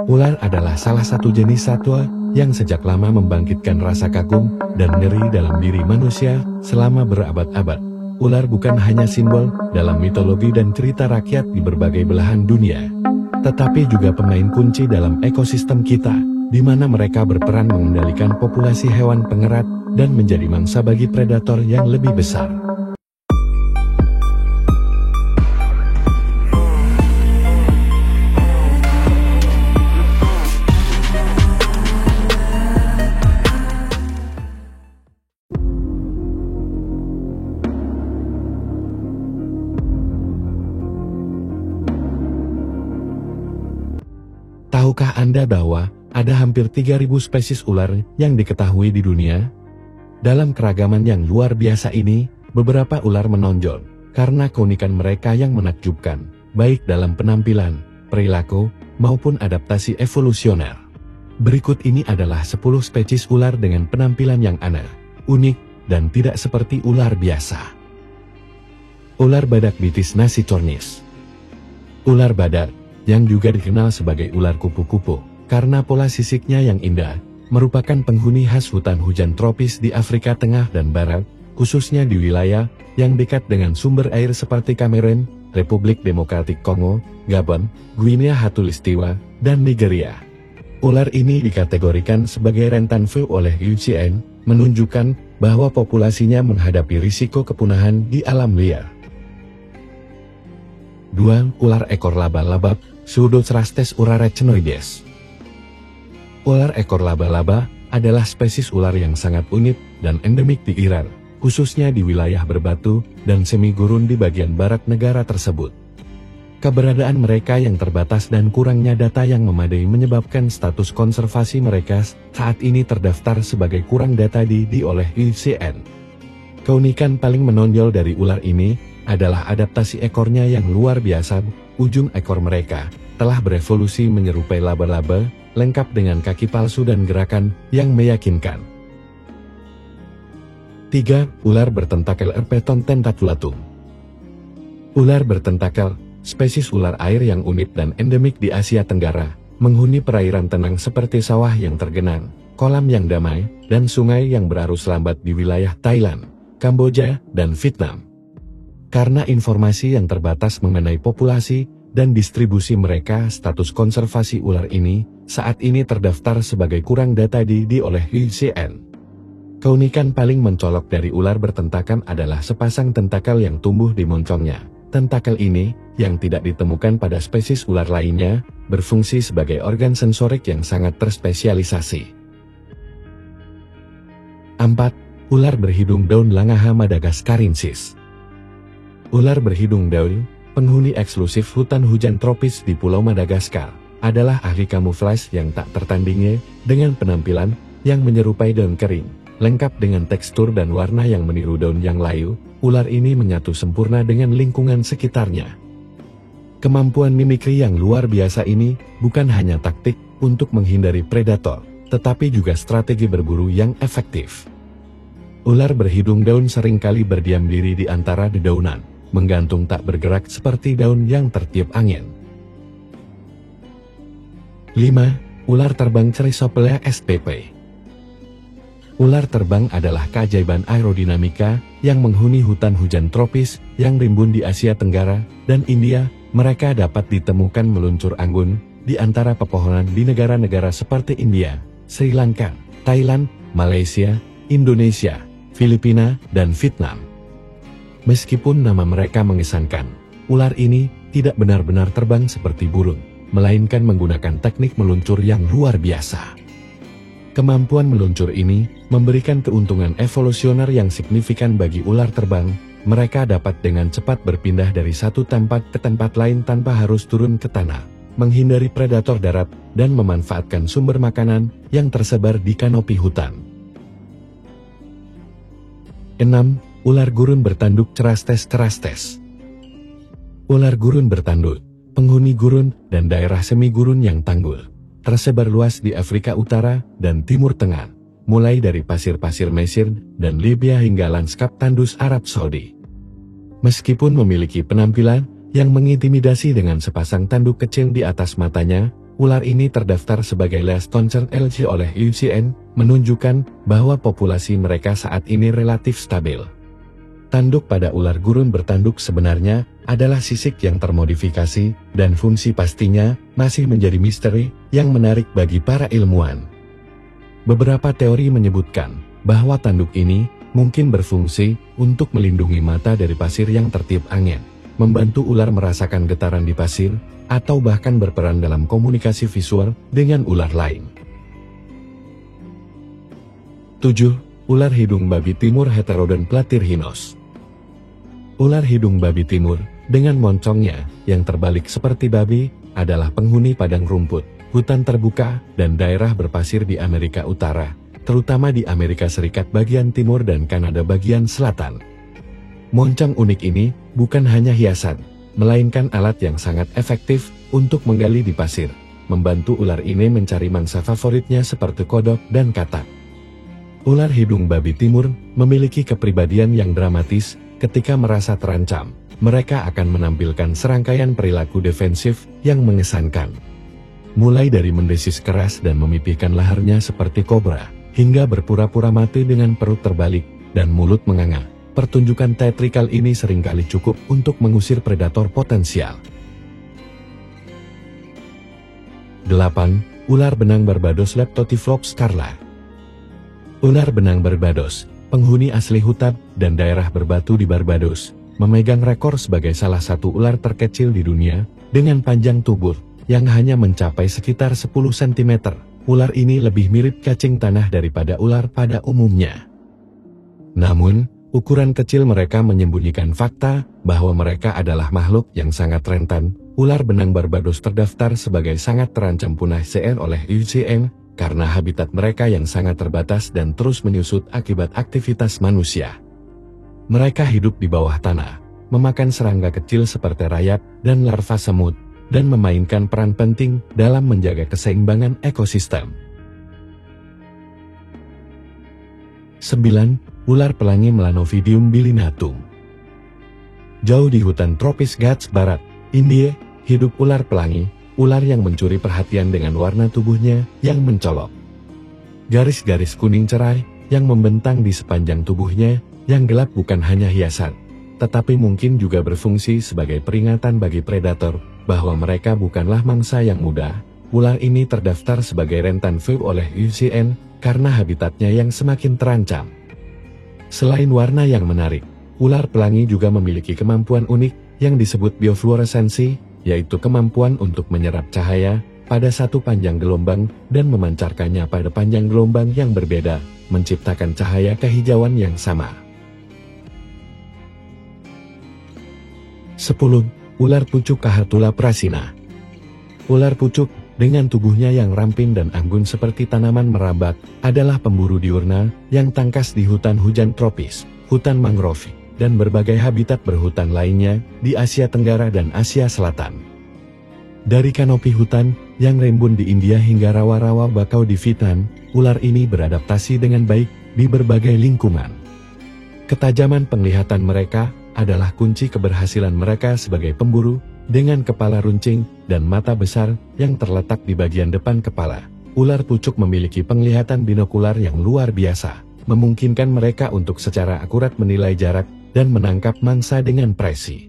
Ular adalah salah satu jenis satwa yang sejak lama membangkitkan rasa kagum dan ngeri dalam diri manusia selama berabad-abad. Ular bukan hanya simbol dalam mitologi dan cerita rakyat di berbagai belahan dunia, tetapi juga pemain kunci dalam ekosistem kita, di mana mereka berperan mengendalikan populasi hewan pengerat dan menjadi mangsa bagi predator yang lebih besar. Tahukah Anda bahwa ada hampir 3.000 spesies ular yang diketahui di dunia? Dalam keragaman yang luar biasa ini, beberapa ular menonjol karena keunikan mereka yang menakjubkan, baik dalam penampilan, perilaku, maupun adaptasi evolusioner. Berikut ini adalah 10 spesies ular dengan penampilan yang aneh, unik, dan tidak seperti ular biasa. Ular badak Bitis nasicornis. Ular badak, yang juga dikenal sebagai ular kupu-kupu, karena pola sisiknya yang indah, merupakan penghuni khas hutan hujan tropis di Afrika Tengah dan Barat, khususnya di wilayah yang dekat dengan sumber air seperti Kamerun, Republik Demokratik Kongo, Gabon, Guinea Khatulistiwa, dan Nigeria. Ular ini dikategorikan sebagai rentan VU oleh IUCN, menunjukkan bahwa populasinya menghadapi risiko kepunahan di alam liar. 2. Ular ekor laba-laba, Pseudothrastes urarachnoides. Ular ekor laba-laba adalah spesies ular yang sangat unik dan endemik di Iran, khususnya di wilayah berbatu dan semi-gurun di bagian barat negara tersebut. Keberadaan mereka yang terbatas dan kurangnya data yang memadai menyebabkan status konservasi mereka saat ini terdaftar sebagai kurang data oleh IUCN. Keunikan paling menonjol dari ular ini adalah adaptasi ekornya yang luar biasa. Ujung ekor mereka telah berevolusi menyerupai laba-laba, lengkap dengan kaki palsu dan gerakan yang meyakinkan. 3. Ular bertentakel Erpeton tentaculatum. Ular bertentakel, spesies ular air yang unik dan endemik di Asia Tenggara, menghuni perairan tenang seperti sawah yang tergenang, kolam yang damai, dan sungai yang berarus lambat di wilayah Thailand, Kamboja, dan Vietnam. Karena informasi yang terbatas mengenai populasi dan distribusi mereka, status konservasi ular ini saat ini terdaftar sebagai kurang data oleh IUCN. Keunikan paling mencolok dari ular bertentakel adalah sepasang tentakel yang tumbuh di moncongnya. Tentakel ini, yang tidak ditemukan pada spesies ular lainnya, berfungsi sebagai organ sensorik yang sangat terspesialisasi. 4. Ular berhidung daun Langaha madagascarensis. Ular berhidung daun, penghuni eksklusif hutan hujan tropis di Pulau Madagaskar, adalah ahli kamuflase yang tak tertandingi dengan penampilan yang menyerupai daun kering, lengkap dengan tekstur dan warna yang meniru daun yang layu. Ular ini menyatu sempurna dengan lingkungan sekitarnya. Kemampuan mimikri yang luar biasa ini bukan hanya taktik untuk menghindari predator, tetapi juga strategi berburu yang efektif. Ular berhidung daun seringkali berdiam diri di antara dedaunan, menggantung tak bergerak seperti daun yang tertiup angin. 5. Ular terbang Chrysopelia spp. Ular terbang adalah keajaiban aerodinamika yang menghuni hutan hujan tropis yang rimbun di Asia Tenggara dan India. Mereka dapat ditemukan meluncur anggun di antara pepohonan di negara-negara seperti India, Sri Lanka, Thailand, Malaysia, Indonesia, Filipina, dan Vietnam. Meskipun nama mereka mengesankan, ular ini tidak benar-benar terbang seperti burung, melainkan menggunakan teknik meluncur yang luar biasa. Kemampuan meluncur ini memberikan keuntungan evolusioner yang signifikan bagi ular terbang. Mereka dapat dengan cepat berpindah dari satu tempat ke tempat lain tanpa harus turun ke tanah, menghindari predator darat, dan memanfaatkan sumber makanan yang tersebar di kanopi hutan. 6. Ular gurun bertanduk Cerastes. Ular gurun bertanduk, penghuni gurun dan daerah semi-gurun yang tangguh, tersebar luas di Afrika Utara dan Timur Tengah, mulai dari pasir-pasir Mesir dan Libya hingga lanskap tandus Arab Saudi. Meskipun memiliki penampilan yang mengintimidasi dengan sepasang tanduk kecil di atas matanya, ular ini terdaftar sebagai Least Concerned LG oleh IUCN, menunjukkan bahwa populasi mereka saat ini relatif stabil. Tanduk pada ular gurun bertanduk sebenarnya adalah sisik yang termodifikasi, dan fungsi pastinya masih menjadi misteri yang menarik bagi para ilmuwan. Beberapa teori menyebutkan bahwa tanduk ini mungkin berfungsi untuk melindungi mata dari pasir yang tertiup angin, membantu ular merasakan getaran di pasir, atau bahkan berperan dalam komunikasi visual dengan ular lain. 7. Ular hidung babi timur Heterodon platyrrhinos. Ular hidung babi timur, dengan moncongnya yang terbalik seperti babi, adalah penghuni padang rumput, hutan terbuka, dan daerah berpasir di Amerika Utara, terutama di Amerika Serikat bagian timur dan Kanada bagian selatan. Moncong unik ini bukan hanya hiasan, melainkan alat yang sangat efektif untuk menggali di pasir, membantu ular ini mencari mangsa favoritnya seperti kodok dan katak. Ular hidung babi timur memiliki kepribadian yang dramatis. Ketika merasa terancam, mereka akan menampilkan serangkaian perilaku defensif yang mengesankan. Mulai dari mendesis keras dan memipihkan lehernya seperti kobra, hingga berpura-pura mati dengan perut terbalik dan mulut menganga. Pertunjukan teatrikal ini seringkali cukup untuk mengusir predator potensial. 8. Ular benang Barbados Leptotyphlops scarla. Ular benang Barbados, penghuni asli hutan dan daerah berbatu di Barbados, memegang rekor sebagai salah satu ular terkecil di dunia, dengan panjang tubuh yang hanya mencapai sekitar 10 cm. Ular ini lebih mirip cacing tanah daripada ular pada umumnya. Namun, ukuran kecil mereka menyembunyikan fakta bahwa mereka adalah makhluk yang sangat rentan. Ular benang Barbados terdaftar sebagai sangat terancam punah oleh IUCN, karena habitat mereka yang sangat terbatas dan terus menyusut akibat aktivitas manusia. Mereka hidup di bawah tanah, memakan serangga kecil seperti rayap dan larva semut, dan memainkan peran penting dalam menjaga keseimbangan ekosistem. 9. Ular pelangi Melanovidium bilinatum. Jauh di hutan tropis Ghats Barat, India, hidup ular pelangi, ular yang mencuri perhatian dengan warna tubuhnya yang mencolok. Garis-garis kuning cerai yang membentang di sepanjang tubuhnya yang gelap bukan hanya hiasan, tetapi mungkin juga berfungsi sebagai peringatan bagi predator bahwa mereka bukanlah mangsa yang mudah. Ular ini terdaftar sebagai rentan VIII oleh IUCN karena habitatnya yang semakin terancam. Selain warna yang menarik, ular pelangi juga memiliki kemampuan unik yang disebut biofluoresensi, yaitu kemampuan untuk menyerap cahaya pada satu panjang gelombang dan memancarkannya pada panjang gelombang yang berbeda, menciptakan cahaya kehijauan yang sama. 10. Ular pucuk Cahatula prasina. Ular pucuk, dengan tubuhnya yang ramping dan anggun seperti tanaman merambat, adalah pemburu diurna yang tangkas di hutan hujan tropis, hutan mangrove, dan berbagai habitat berhutan lainnya di Asia Tenggara dan Asia Selatan. Dari kanopi hutan yang rimbun di India hingga rawa-rawa bakau di Vietnam, ular ini beradaptasi dengan baik di berbagai lingkungan. Ketajaman penglihatan mereka adalah kunci keberhasilan mereka sebagai pemburu, dengan kepala runcing dan mata besar yang terletak di bagian depan kepala. Ular pucuk memiliki penglihatan binokular yang luar biasa, memungkinkan mereka untuk secara akurat menilai jarak dan menangkap mangsa dengan presisi.